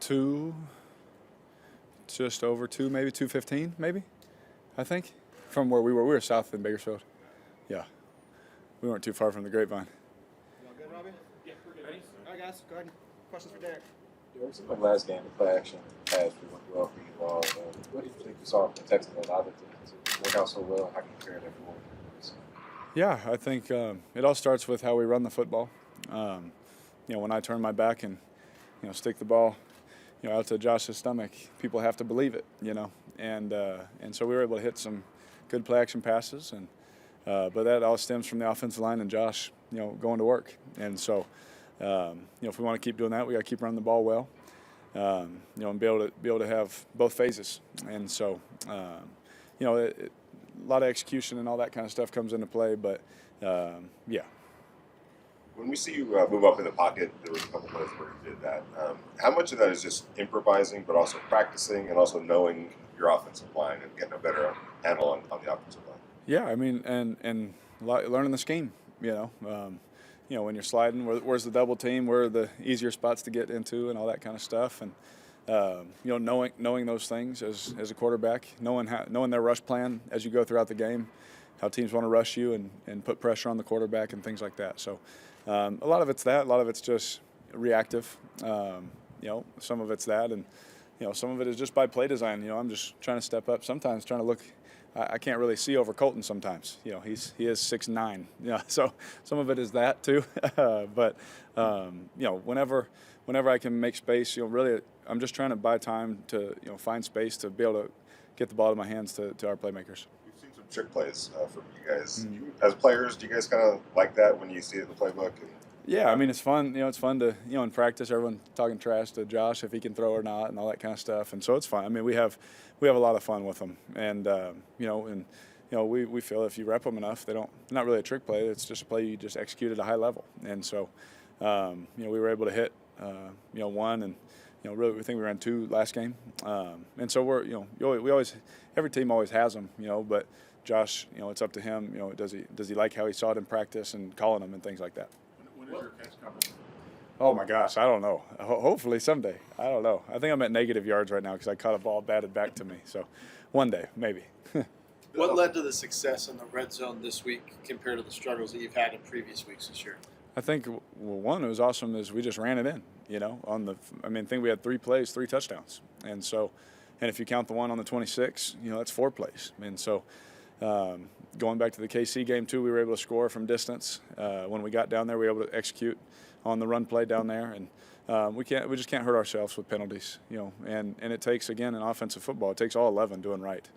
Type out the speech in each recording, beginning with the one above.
2, just over 2, maybe 215, maybe, I think, from where we were. We were south in Bakersfield. Yeah. We weren't too far from the Grapevine. You all good, Robbie? Yeah, we're good. Ready? All right, guys, go ahead. Questions for Derek? Derek, the last game, the play action pass went well for you all. What do you think you saw from Texas and other teams? It worked out so well. How can you carry that forward? Yeah, I think it all starts with how we run the football. When I turn my back and, stick the ball, out to Josh's stomach, people have to believe it, And so we were able to hit some good play action passes, but that all stems from the offensive line and Josh, going to work. And so, if we want to keep doing that, we got to keep running the ball well, and be able to have both phases. And so, a lot of execution and all that kind of stuff comes into play, but yeah. When we see you move up in the pocket, there was a couple plays where you did that. How much of that is just improvising, but also practicing and also knowing your offensive line and getting a better handle on the offensive line? Yeah, I mean, and learning the scheme. When you're sliding, where's the double team? Where are the easier spots to get into, and all that kind of stuff. And knowing those things as a quarterback, knowing their rush plan as you go throughout the game, how teams want to rush you and put pressure on the quarterback and things like that. So a lot of it's that. A lot of it's just reactive. Some of it's that, and some of it is just by play design. I'm just trying to step up. Sometimes trying to look. I can't really see over Colton sometimes. He is 6'9". So some of it is that too. But whenever I can make space, really, I'm just trying to buy time to find space to be able to get the ball in my hands to our playmakers. We've seen some trick plays from you guys. Mm-hmm. As players, do you guys kind of like that when you see it in the playbook? Yeah, I mean, it's fun. It's fun to, in practice, everyone talking trash to Josh if he can throw or not and all that kind of stuff. And so it's fun. I mean, we have a lot of fun with them. And, we feel if you rep them enough, they're not really a trick play. It's just a play you just execute at a high level. And so, we were able to hit, one and, really we think we ran 2 last game. And so we always, every team always has them, but Josh, it's up to him. Does he like how he saw it in practice and calling them and things like that. When is your catch coming? Oh, my gosh, I don't know. Hopefully someday. I don't know. I think I'm at negative yards right now because I caught a ball batted back to me. So one day, maybe. What led to the success in the red zone this week compared to the struggles that you've had in previous weeks this year? I think, one, it was awesome is we just ran it in, I think we had 3 plays, 3 touchdowns. And so, and if you count the one on the 26, that's 4 plays. And so, going back to the KC game too, we were able to score from distance. When we got down there, we were able to execute on the run play down there, and we just can't hurt ourselves with penalties, And it takes, again, in offensive football, it takes all 11 doing right,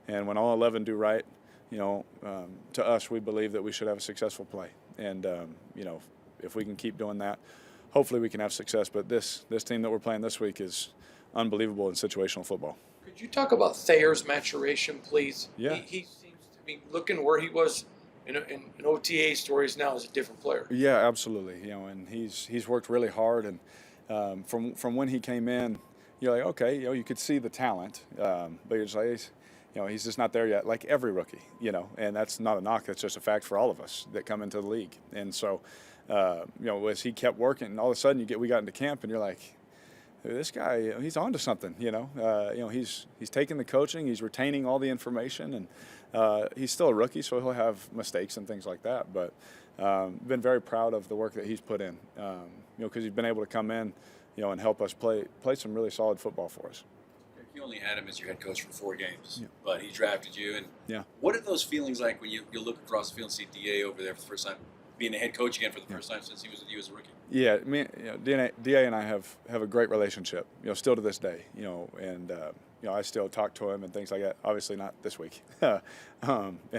and when all 11 do right, to us, we believe that we should have a successful play, and if we can keep doing that, hopefully we can have success. But this team that we're playing this week is unbelievable in situational football. Could you talk about Thayer's maturation, please? Yeah. He seems to be looking where he was in OTA stories now as a different player. Yeah, absolutely. And he's worked really hard, and from when he came in, you're like, okay, you could see the talent, but you're just like, he's just not there yet, like every rookie, and that's not a knock. That's just a fact for all of us that come into the league. And so, as he kept working, and all of a sudden we got into camp, and you're like, this guy, he's on to something, he's taking the coaching, he's retaining all the information, and he's still a rookie, so he'll have mistakes and things like that. But been very proud of the work that he's put in, because he's been able to come in, and help us play some really solid football for us. You only had him as your head coach for 4 games, but he drafted you. And yeah. What are those feelings like when you look across the field and see DA over there for the first time, being a head coach again for the first time since he was with you as a rookie? Yeah, DA and I have a great relationship, still to this day, and I still talk to him and things like that. Obviously not this week, and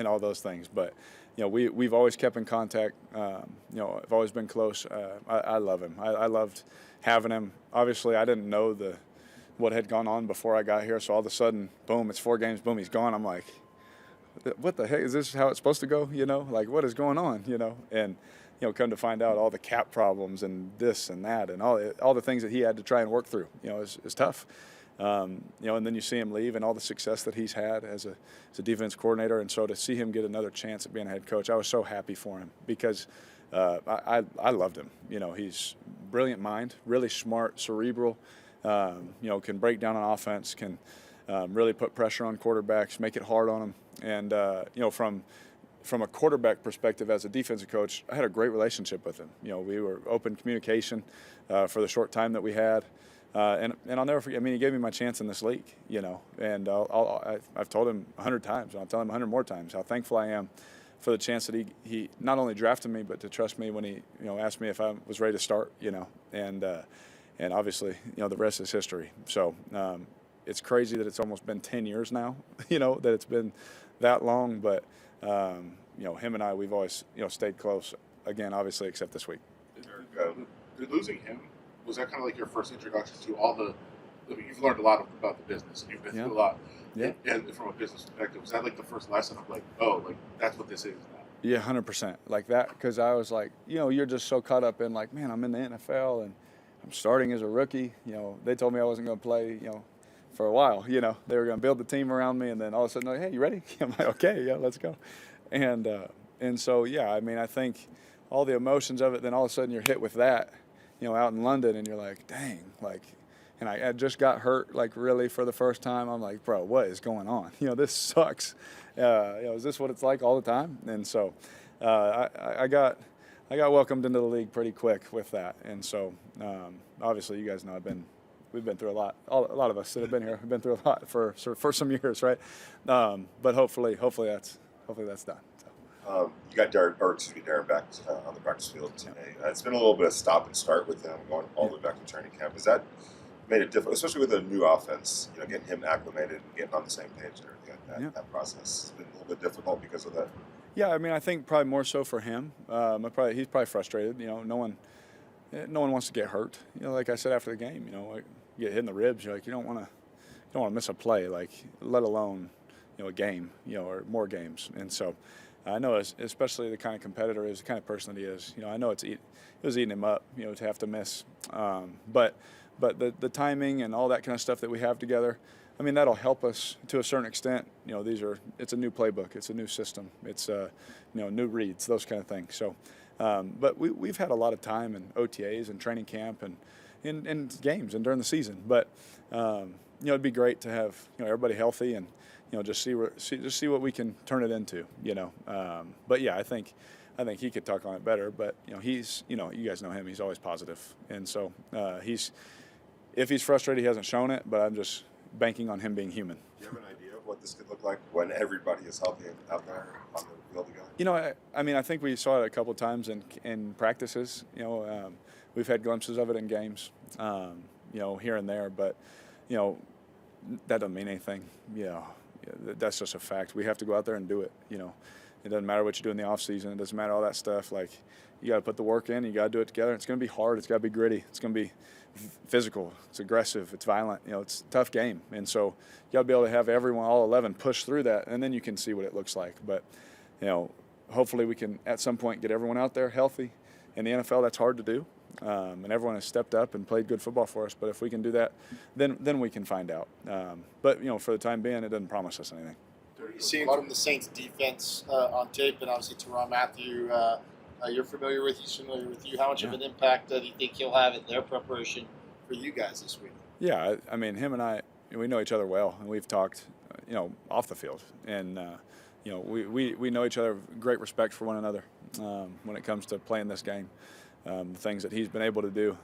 all those things, but we've always kept in contact. I've always been close. I love him. I loved having him. Obviously, I didn't know what had gone on before I got here, so all of a sudden, boom, it's 4 games, boom, he's gone. I'm like, what the heck, is this how it's supposed to go? Like, what is going on? And come to find out all the cap problems and this and that and all the things that he had to try and work through, is tough. And then you see him leave and all the success that he's had as a defense coordinator, and so to see him get another chance at being a head coach, I was so happy for him because I loved him. He's brilliant mind, really smart, cerebral, can break down an offense, can really put pressure on quarterbacks, make it hard on them. And, from a quarterback perspective as a defensive coach, I had a great relationship with him. We were open communication for the short time that we had. And I'll never forget, he gave me my chance in this league, and I've told him 100 times, and I'll tell him 100 more times how thankful I am for the chance that he not only drafted me, but to trust me when he, asked me if I was ready to start, and obviously, the rest is history. So it's crazy that it's almost been 10 years now, that it's been that long, but him and I, we've always, stayed close. Again, obviously, except this week. Losing him, was that kind of like your first introduction to all you've learned a lot about the business, and you've been through a lot. Yeah. And from a business perspective, was that like the first lesson of that's what this is now? Yeah, 100%. Like that, because I was like, you're just so caught up in man, I'm in the NFL and I'm starting as a rookie. They told me I wasn't going to play, for a while. They were going to build the team around me, and then all of a sudden, hey, you ready? I'm like, okay, yeah, let's go. And so, yeah, I think all the emotions of it, then all of a sudden you're hit with that, out in London, and you're like, dang, and I just got hurt, really for the first time. I'm like, bro, what is going on? This sucks. Is this what it's like all the time? And so I got welcomed into the league pretty quick with that. And so obviously you guys know we've been through a lot. A lot of us that have been here have been through a lot for some years, right? But hopefully that's done. So. You got Darren back on the practice field today. It's been a little bit of stop and start with him going all the way back to training camp. Has that made it difficult, especially with a new offense, getting him acclimated and getting on the same page and everything? That process has been a little bit difficult because of that. Yeah, I think probably more so for him. He's probably frustrated. No one wants to get hurt. Like I said after the game, you get hit in the ribs. You're like, you don't want to miss a play, let alone a game, or more games. And so I know, especially the kind of competitor he is, the kind of person that he is. I know it was eating him up, to have to miss. But the timing and all that kind of stuff that we have together, that'll help us to a certain extent. It's a new playbook, it's a new system, it's new reads, those kind of things. So, but we've had a lot of time in OTAs and training camp and in games and during the season. But it'd be great to have everybody healthy and just see what we can turn it into. But yeah, I think he could talk on it better. But he's you guys know him. He's always positive, and so if he's frustrated, he hasn't shown it. But I'm just banking on him being human. Do you have an idea of what this could look like when everybody is healthy and out there on the field together? I think we saw it a couple of times in practices. We've had glimpses of it in games, here and there. But that doesn't mean anything. That's just a fact. We have to go out there and do it. It doesn't matter what you do in the off season. It doesn't matter all that stuff. You got to put the work in. You got to do it together. It's going to be hard. It's got to be gritty. It's going to be physical. It's aggressive. It's violent. It's a tough game. And so you got to be able to have all 11 push through that, and then you can see what it looks like. But hopefully we can at some point get everyone out there healthy. In the NFL, that's hard to do. And everyone has stepped up and played good football for us. But if we can do that, then we can find out. But for the time being, it doesn't promise us anything. You've seen from the Saints defense on tape, and obviously Tyrann Mathieu, you're familiar with. He's familiar with you. How much of an impact do you think he'll have in their preparation for you guys this week? Yeah, him and I, we know each other well, and we've talked, off the field, and we know each other. Great respect for one another when it comes to playing this game. The things that he's been able to do,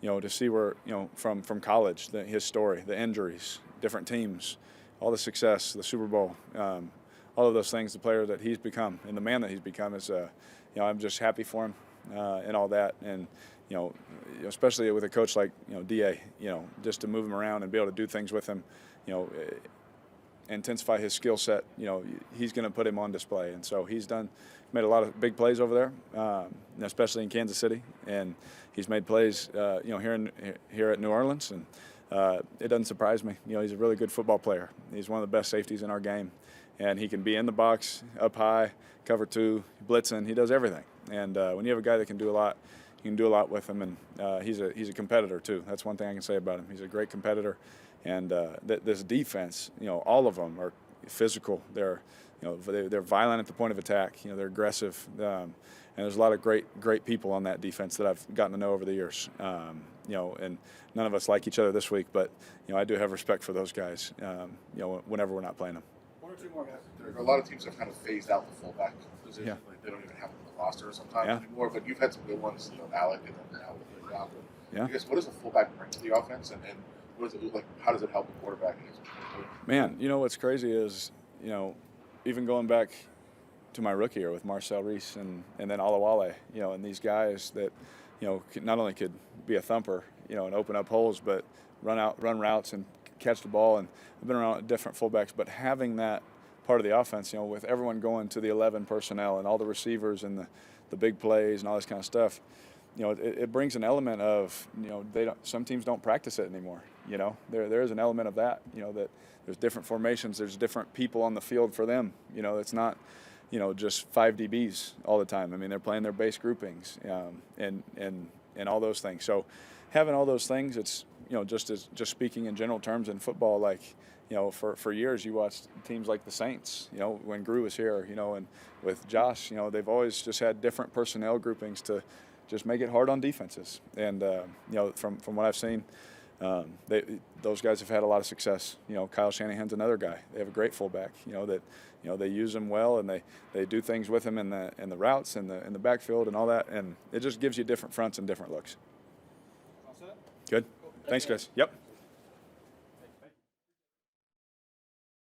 to see where, from college, his story, the injuries, different teams, all the success, the Super Bowl, all of those things, the player that he's become and the man that he's become is, I'm just happy for him and all that. And, especially with a coach like, DA, just to move him around and be able to do things with him, intensify his skill set, he's going to put him on display. And so he's made a lot of big plays over there, especially in Kansas City. And he's made plays, here at New Orleans. And it doesn't surprise me. He's a really good football player. He's one of the best safeties in our game. And he can be in the box, up high, cover two, blitzing. He does everything. And when you have a guy that can do a lot, you can do a lot with him. And he's a competitor, too. That's one thing I can say about him. He's a great competitor. And this defense, all of them are physical. They're violent at the point of attack. They're aggressive. And there's a lot of great people on that defense that I've gotten to know over the years. and none of us like each other this week, but I do have respect for those guys. Whenever we're not playing them. One or two more guys. There are a lot of teams have kind of phased out the fullback position. Yeah. Like they don't even have them on the roster sometimes Yeah. anymore. But you've had some good ones, Alec and then now with Rob. Yeah. I guess what does a fullback bring to the offense, and what does it look like? How does it help the quarterback? Man, what's crazy is even going back to my rookie year with Marcel Reese and then Alawale, and these guys that not only could be a thumper, and open up holes, but run routes and catch the ball. And I've been around different fullbacks, but having that part of the offense, with everyone going to the 11 personnel and all the receivers and the big plays and all this kind of stuff, it brings an element of, some teams don't practice it anymore. There is an element of that, that there's different formations, there's different people on the field for them. It's not, just 5 DBs all the time. I mean, they're playing their base groupings and all those things. So having all those things, it's, just speaking in general terms in football, like, for years you watched teams like the Saints, when Gru was here, and with Josh, they've always just had different personnel groupings to just make it hard on defenses. And, from what I've seen, those guys have had a lot of success. Kyle Shanahan's another guy. They have a great fullback, that, they use him well, and they do things with him in the routes and in the backfield and all that. And it just gives you different fronts and different looks. All set? Good. Thanks, guys. Yep.